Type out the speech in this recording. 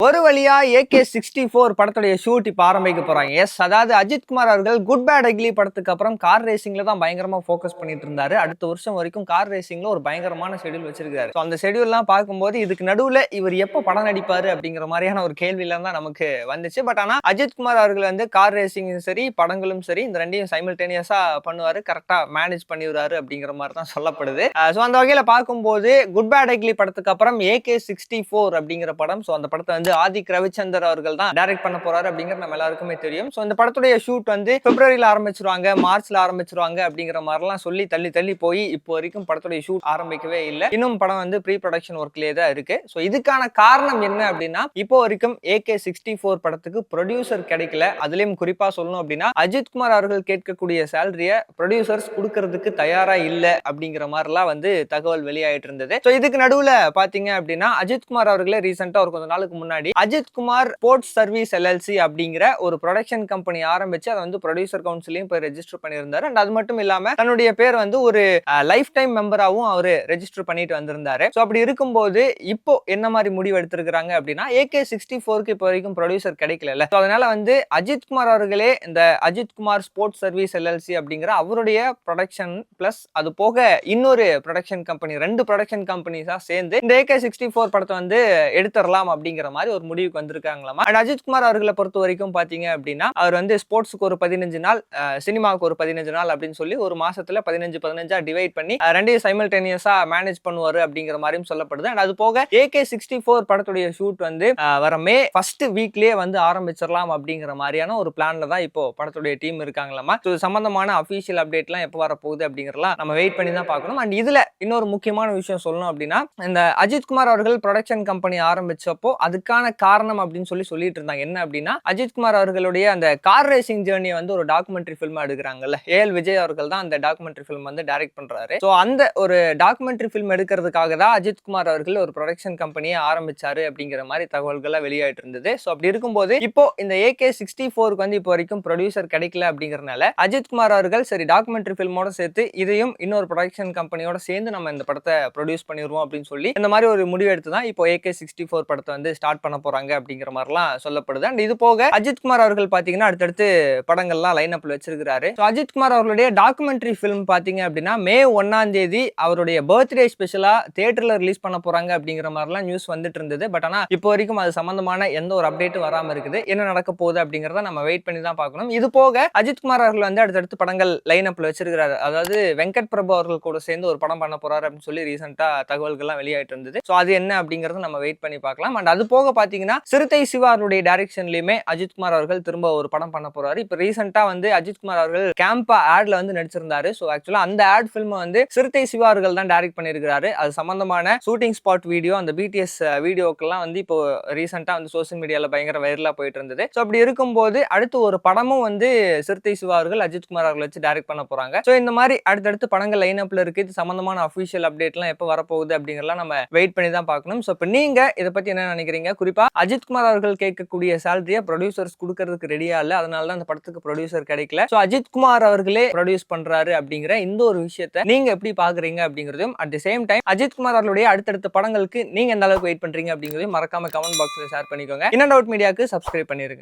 ஒரு வழியா AK64 படத்துடைய ஷூட் இப்ப ஆரம்பிக்க போறாங்க. எஸ், அதாவது அஜித் குமார் அவர்கள் குட் பேட் அக்லி படத்துக்கு அப்புறம் கார் ரேசிங்ல தான் பயங்கரமா ஃபோக்கஸ் பண்ணிட்டு இருந்தாரு. அடுத்த வருஷம் வரைக்கும் கார் ரேசிங்ல ஒரு பயங்கரமான ஷெட்யூல் வச்சிருக்காரு. அந்த ஷெட்யூல்லாம் பார்க்கும்போது இதுக்கு நடுவுல இவர் எப்ப படம் நடிப்பாரு அப்படிங்கிற மாதிரியான ஒரு கேள்வியில தான் நமக்கு வந்துச்சு. பட் ஆனா அஜித் குமார் அவர்கள் வந்து கார் ரேசிங்கும் சரி, படங்களும் சரி, இந்த ரெண்டையும் சைமல்டேனியஸா பண்ணுவாரு, கரெக்டா மேனேஜ் பண்ணிடுறாரு அப்படிங்கிற மாதிரி தான் சொல்லப்படுது. அந்த வகையில பார்க்கும்போது குட் பேட் அக்லி படத்துக்கு அப்புறம் AK64 அப்படிங்கிற படம், அந்த படத்தை வந்து ஆதிக் ரவிச்சந்தர் அவர்கள் தான் டைரக்ட் பண்ண போறாரு அப்படிங்கிறது நம்ம எல்லாருக்குமே தெரியும். இந்த படத்துடைய ஷூட் வந்து பிப்ரவரியில ஆரம்பிச்சிருவாங்க, மார்ச்ல ஆரம்பிச்சிருவாங்க அப்படிங்கிற மாதிரிலாம் சொல்லி தள்ளி போய் இப்போ வரைக்கும் படத்துடைய ஷூட் ஆரம்பிக்கவே இல்லை. இன்னும் படம் வந்து ப்ரீ ப்ரொடக்ஷன் ஒர்க்லயே தான் இருக்கு. இதுக்கான காரணம் என்ன அப்படின்னா, இப்போ வரைக்கும் AK64 படத்துக்கு ப்ரொடியூசர் கிடைக்கல. அதுலயும் குறிப்பா சொல்லணும் அப்படின்னா அஜித் குமார் அவர்கள் கேட்கக்கூடிய சேலரிய ப்ரொடியூசர்ஸ் கொடுக்கறதுக்கு தயாரா இல்ல அப்படிங்கிற மாதிரிலாம் வந்து தகவல் வெளியாயிட்டு இருந்தது. இதுக்கு நடுவுல பாத்தீங்க அப்படின்னா அஜித் குமார் அவர்களே ரீசெண்டா ஒரு கொஞ்ச நாளுக்கு முன்னாடி Ajith Kumar sports service LLC அப்படிங்கிற ஒரு ப்ரொடக்ஷன் கம்பெனி ஆரம்பிச்சு அதை வந்து ப்ரொடியூசர் கவுன்சிலையும் போய் ரெஜிஸ்டர் பண்ணியிருந்தாரு. அண்ட் அது மட்டும் இல்லாம தன்னுடைய பேர் வந்து ஒரு லைஃப் டைம் மெம்பராகவும் அவரு ரெஜிஸ்டர் பண்ணிட்டு வந்திருந்தாரு. அப்படி இருக்கும்போது இப்போ என்ன மாதிரி முடிவு எடுத்திருக்காங்க அப்படின்னா AK64க்கு இப்போ வரைக்கும் ப்ரொடியூசர் கிடைக்கல. அதனால வந்து அஜித் குமார் அவர்களே இந்த Ajith Kumar sports service LLC அப்படிங்கிற அவருடைய ப்ரொடக்ஷன் பிளஸ் அது போக இன்னொரு ப்ரொடக்ஷன் கம்பெனி, 2 ப்ரொடக்ஷன் கம்பெனிஸா சேர்ந்து இந்த AK64 படத்தை வந்து எடுத்துடலாம் அப்படிங்கிற மாதிரி ஒரு முடிவுக்கு வந்திருக்காங்களாமா. அண்ட் அஜித் குமார் அவர்களை பொறுத்த வரைக்கும் பாத்தீங்க அப்படின்னா அவர் வந்து ஸ்போர்ட்ஸ்க்கு ஒரு 15 நாள், சினிமாவுக்கு ஒரு 15 நாள் அப்படின்னு சொல்லி ஒரு மாசத்துல 15 டிவைட் பண்ணி ரெண்டையும் சைமல்டேனியஸா மேனேஜ் பண்ணுவாரு அப்படிங்கிற மாதிரியும் சொல்லப்படுது. அண்ட் அது போக AK64 படத்துடைய ஷூட் வந்து வர மே ஃபர்ஸ்ட் வீக்லயே வந்து ஆரம்பிச்சிடலாம் அப்படிங்கிற மாதிரியான ஒரு பிளான்ல தான் இப்போ படத்துடைய டீம் இருக்காங்களாமா. சம்பந்தமான அபிஷியல் அப்டேட் எல்லாம் எப்போ வரப்போகுது அப்படிங்கறதெல்லாம் நம்ம வெயிட் பண்ணி தான் பார்க்கணும். அண்ட் இதுல இன்னொரு முக்கியமான விஷயம் சொல்லணும் அப்படின்னா, இந்த அஜித் குமார் அவர்கள் ப்ரொடக்ஷன் கம்பெனி ஆரம்பிச்சப்போ அதுக்கான காரணம் அப்படின்னு சொல்லிட்டு இருந்தாங்க. என்ன அப்படின்னா அஜித் குமார் அவர்களுடைய அந்த கார் ரேசிங் ஜேர்னியை வந்து ஒரு டாக்குமெண்ட்ரி ஃபில்மா எடுக்கிறாங்கல்ல, AL விஜய் அவர்கள் தான் அந்த டாக்குமெண்ட்ரி ஃபில்ம் வந்து டைரக்ட் பண்றாரு. அந்த ஒரு டாக்குமெண்ட்ரி ஃபில்ம் எடுக்கிறதுக்காக தான் அஜித் குமார் அவர்கள் ஒரு ப்ரொடக்ஷன் கம்பெனியை ஆரம்பிச்சாரு அப்படிங்கிற மாதிரி தகவல்கள் வெளியாயிட்டு இருந்தது. அப்படி இருக்கும்போது இப்போ இந்த AK64க்கு வந்து இப்போ வரைக்கும் ப்ரொடியூசர் கிடைக்கல அப்படிங்கறதுனால அஜித் குமார் அவர்கள் சரி டாக்குமெண்ட்ரி ஃபில்மோட சேர்த்து இதையும் இன்னொரு ப்ரொடக்ஷன் கம்பெனியோட சேர்ந்து நம்ம இந்த படத்தை ப்ரொடியூஸ் பண்ணிடுவோம் அப்படின்னு சொல்லி இந்த மாதிரி ஒரு முடிவு எடுத்து தான் இப்போ AK64 படத்தை வந்து ஸ்டார்ட் பண்ண போறாங்க அப்படிங்கிற மாதிரிலாம் சொல்லப்படுது. அண்ட் இது போக அஜித் குமார் அவர்கள் பாத்தீங்கன்னா அடுத்தடுத்து படங்கள்லாம் லைன் அப்ல வச்சிருக்காரு. அஜித் குமார் அவர்களுடைய டாக்குமெண்ட்ரி ஃபிலிம் பாத்தீங்க அப்படின்னா மே 1ஆம் தேதி அவருடைய பர்த்டே ஸ்பெஷலா தியேட்டர்ல ரிலீஸ் பண்ண போறாங்க அப்படிங்கிற மாதிரிலாம் நியூஸ் வந்துட்டு இருந்தது. பட் ஆனா இப்போ வரைக்கும் அது சம்பந்தமான எந்த ஒரு அப்டேட்டும் வராம இருக்குது. என்ன நடக்க போகுது அப்படிங்கறத நம்ம வெயிட் பண்ணி தான் பார்க்கணும். இது போக அஜித் குமார் அவர்கள் வந்து அடுத்தடுத்து படங்கள் லைன் அப்ல வச்சிருக்காரு. அதாவது வெங்கட் பிரபு அவர்கள் கூட சேர்ந்து ஒரு படம் பண்ண போறாரு அப்படின்னு சொல்லி ரீசெண்டா தகவல்கள்லாம் வெளியாயிட்டு இருந்தது. அது என்ன அப்படிங்கறத நம்ம வெயிட் பண்ணி பார்க்கலாம். அண்ட் அது போக பாத்தீங்கன்னா சிறுத்தை சிவாருடைய டைரக்ஷன்லயுமே அஜித் குமார் அவர்கள் திரும்ப ஒரு படம் பண்ண போறாரு. இப்போ ரீசெண்டா வந்து அஜித் குமார் அவர்கள் கேம்பா ஆட்ல வந்து நடிச்சிருந்தாரு. ஆக்சுவலா அந்த ஆட் ஃபில்ம் வந்து சிறுத்தை சிவா அவர்கள் தான் டைரக்ட் பண்ணியிருக்காரு. அது சம்பந்தமான ஷூட்டிங் ஸ்பாட் வீடியோ, அந்த BTS வீடியோக்கெல்லாம் வந்து இப்போ ரீசெண்டா வந்து சோசியல் மீடியால பயங்கர வைரலா போயிட்டு இருந்தது. அப்படி இருக்கும்போது அடுத்து ஒரு படமும் வந்து சிறுத்தை சிவா அவர்கள் அஜித் குமார் அவர்கள் வச்சு டைரக்ட் பண்ண போறாங்க. இந்த மாதிரி அடுத்தடுத்து படங்கள் லைன் அப்ல இருக்கு. இது சம்பந்தமான அபிஷியல் அப்டேட் எல்லாம் எப்போ வரப்போகுது அப்படிங்கறதெல்லாம் நம்ம வெயிட் பண்ணி தான் பார்க்கணும். இப்போ நீங்க இதை பத்தி என்ன நினைக்கிறீங்க? குறிப்பா அஜித் குமார் அவர்கள் கேட்கக்கூடிய சேலரியை ப்ரொடியூசர்ஸ் கொடுக்கறதுக்கு ரெடியா இல்ல, அதனால தான் அந்த படத்துக்கு ப்ரொடியூசர் கிடைக்கல. அஜித் குமார் அவர்களே ப்ரொடியூஸ் பண்றாரு அப்படிங்கிற இந்த ஒரு விஷயத்தை நீங்க எப்படி பாக்குறீங்க அப்படிங்கறதும், at the same time Ajith Kumar அவர்களுடைய அடுத்தடுத்த படங்களுக்கு நீங்க எந்த அளவுக்கு வெயிட் பண்றீங்க அப்படிங்கறதையும் மறக்காம கமெண்ட் பாக்ஸ்ல ஷேர் பண்ணிக்கோங்க. இன் அண்ட் அவுட் மீடியாக்கு சப்ஸ்கிரைப் பண்ணிருங்க.